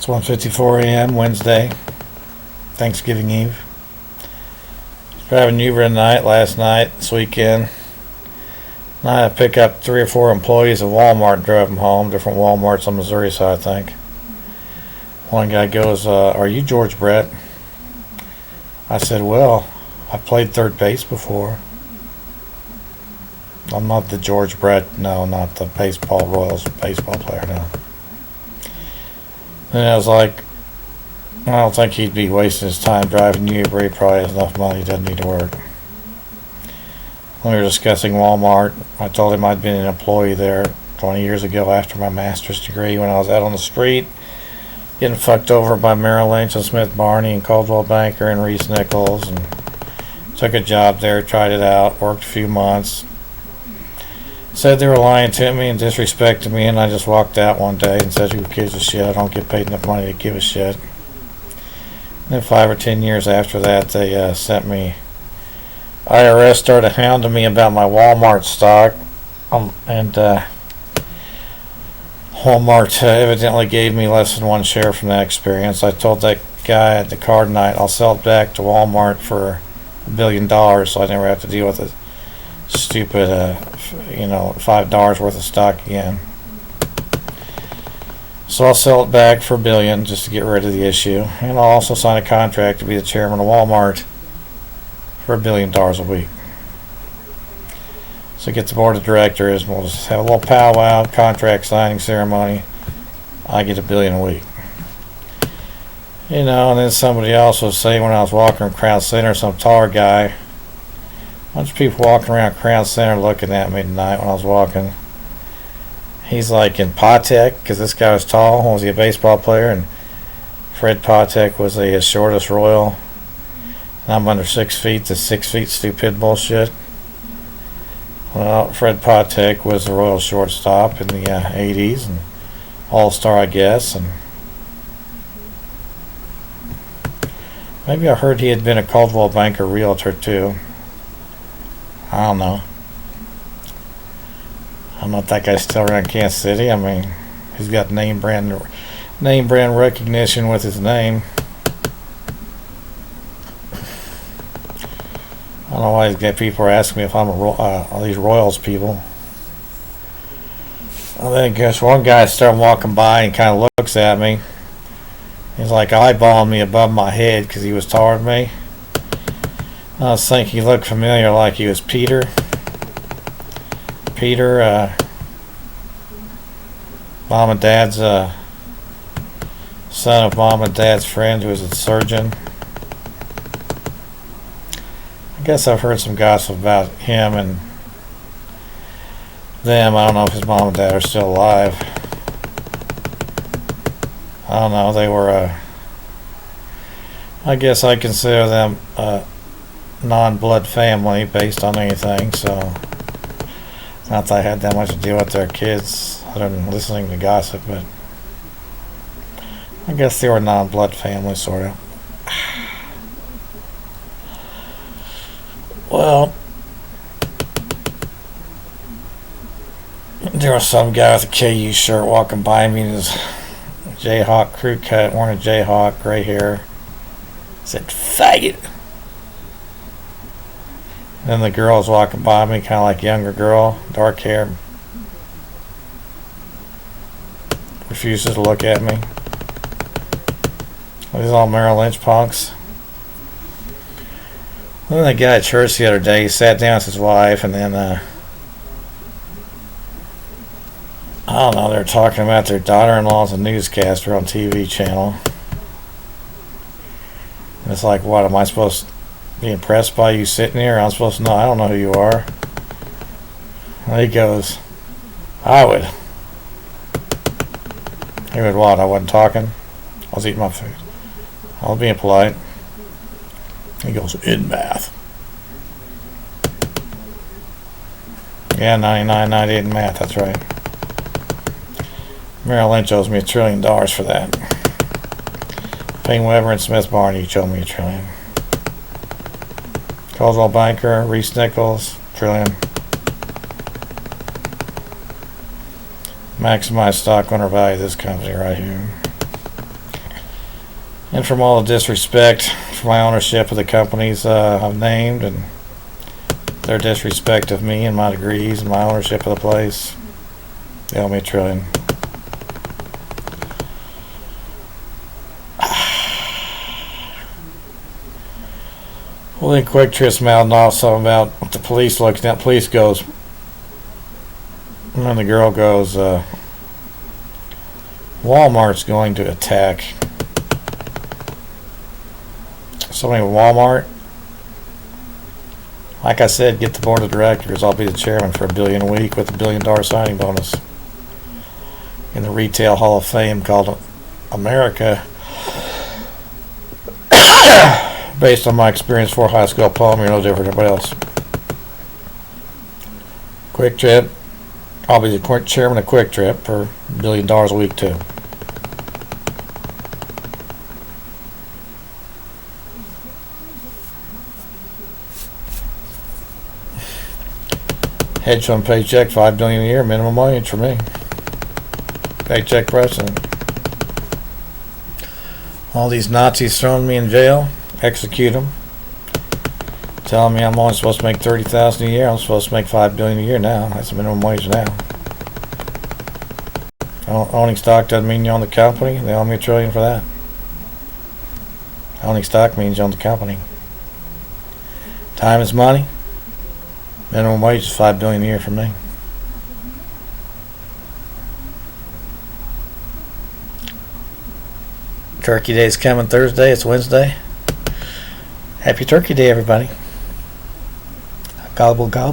It's 1:54 a.m. Wednesday, Thanksgiving Eve. Driving Uber tonight, last night, this weekend. And I had to pick up 3 or 4 employees of Walmart and drove them home. Different Walmarts on Missouri side, I think. One guy goes, "Are you George Brett?" I said, "Well, I played third base before. I'm not the George Brett, no, not the Royals baseball player, no." And I was like, I don't think he'd be wasting his time driving Uber. He probably has enough money, he doesn't need to work. When we were discussing Walmart, I told him I'd been an employee there 20 years ago after my master's degree when I was out on the street getting fucked over by Merrill Lynch and Smith Barney and Coldwell Banker and Reese Nichols, and took a job there, tried it out, worked a few months. Said they were lying to me and disrespecting me, and I just walked out one day and said, "Who gives a shit? I don't get paid enough money to give a shit." And then 5 or 10 years after that, they sent me. IRS started hounding me about my Walmart stock, and Walmart evidently gave me less than 1 share from that experience. I told that guy at the car tonight I'll sell it back to Walmart for $1 billion, so I never have to deal with it. Stupid, $5 worth of stock again. So I'll sell it back for $1 billion just to get rid of the issue, and I'll also sign a contract to be the chairman of Walmart for $1 billion a week. So get the board of directors, and we'll just have a little powwow, contract signing ceremony. I get $1 billion a week. And then somebody else was saying when I was walking around Crown Center, some taller guy, a bunch of people walking around Crown Center looking at me tonight when I was walking. He's like in Patek, because this guy was tall. Was he a baseball player? And Fred Patek was the shortest Royal. And I'm under 6 feet. The 6 feet stupid bullshit. Well, Fred Patek was the Royal shortstop in the 80s and All-Star, I guess. And maybe I heard he had been a Coldwell Banker realtor too. I don't know. I don't know if that guy's still around Kansas City. I mean, he's got name brand recognition with his name. I don't know why people are asking me if I'm all these Royals people. I think there's one guy started walking by and kind of looks at me. He's like eyeballing me above my head because he was taller than me. I was thinking he looked familiar, like he was Peter. Mom and Dad's son of Mom and Dad's friend who was a surgeon. I guess I've heard some gossip about him and them. I don't know if his mom and dad are still alive. I don't know. They were, I guess I consider them a non-blood family based on anything, so not that I had that much to deal with their kids other than listening to gossip, but I guess they were non-blood family, sort of. Well, there was some guy with a KU shirt walking by me in his Jayhawk crew cut, wearing a Jayhawk, gray hair. Said, "Faggot." Then the girl was walking by me, kind of like a younger girl, dark hair. Refuses to look at me. These all Merrill Lynch punks. Then the guy at church the other day, he sat down with his wife, and then I don't know, they were talking about their daughter-in-law's a newscaster on TV channel. And it's like, what, am I supposed to be impressed by you sitting here? I'm supposed to know, I don't know who you are. And he goes, I would. He would what? I wasn't talking? I was eating my food. I was being polite. He goes, in math. Yeah, 99.98 in math, that's right. Merrill Lynch owes me $1 trillion for that. Payne Weber and Smith Barney each owe me $1 trillion. Coldwell Banker, Reese Nichols, $1 trillion. Maximize stock owner value of this company right here. and from all the disrespect for my ownership of the companies I've named, and their disrespect of me and my degrees and my ownership of the place. They owe me $1 trillion. Well, then Quick Trip's mouthing off something about the police looking at. Police goes, and then the girl goes, Walmart's going to attack. Somebody with Walmart. Like I said, get the board of directors. I'll be the chairman for $1 billion a week with a $1 billion signing bonus in the retail hall of fame called America. Based on my experience for high school diploma, you're no different than everybody else. Quick Trip. I'll be the chairman of Quick Trip for $1 billion a week too. Hedge fund paycheck, $5 billion a year, minimum wage for me. Paycheck president. All these Nazis throwing me in jail, execute them. Telling me I'm only supposed to make $30,000 a year. I'm supposed to make $5 billion a year now. That's the minimum wage now. Owning stock doesn't mean you own the company. They owe me $1 trillion for that. Owning stock means you own the company. Time is money. Minimum wage is $5 billion a year for me. Turkey Day is coming Thursday. It's Wednesday. Happy Turkey Day, everybody. Gobble, gobble.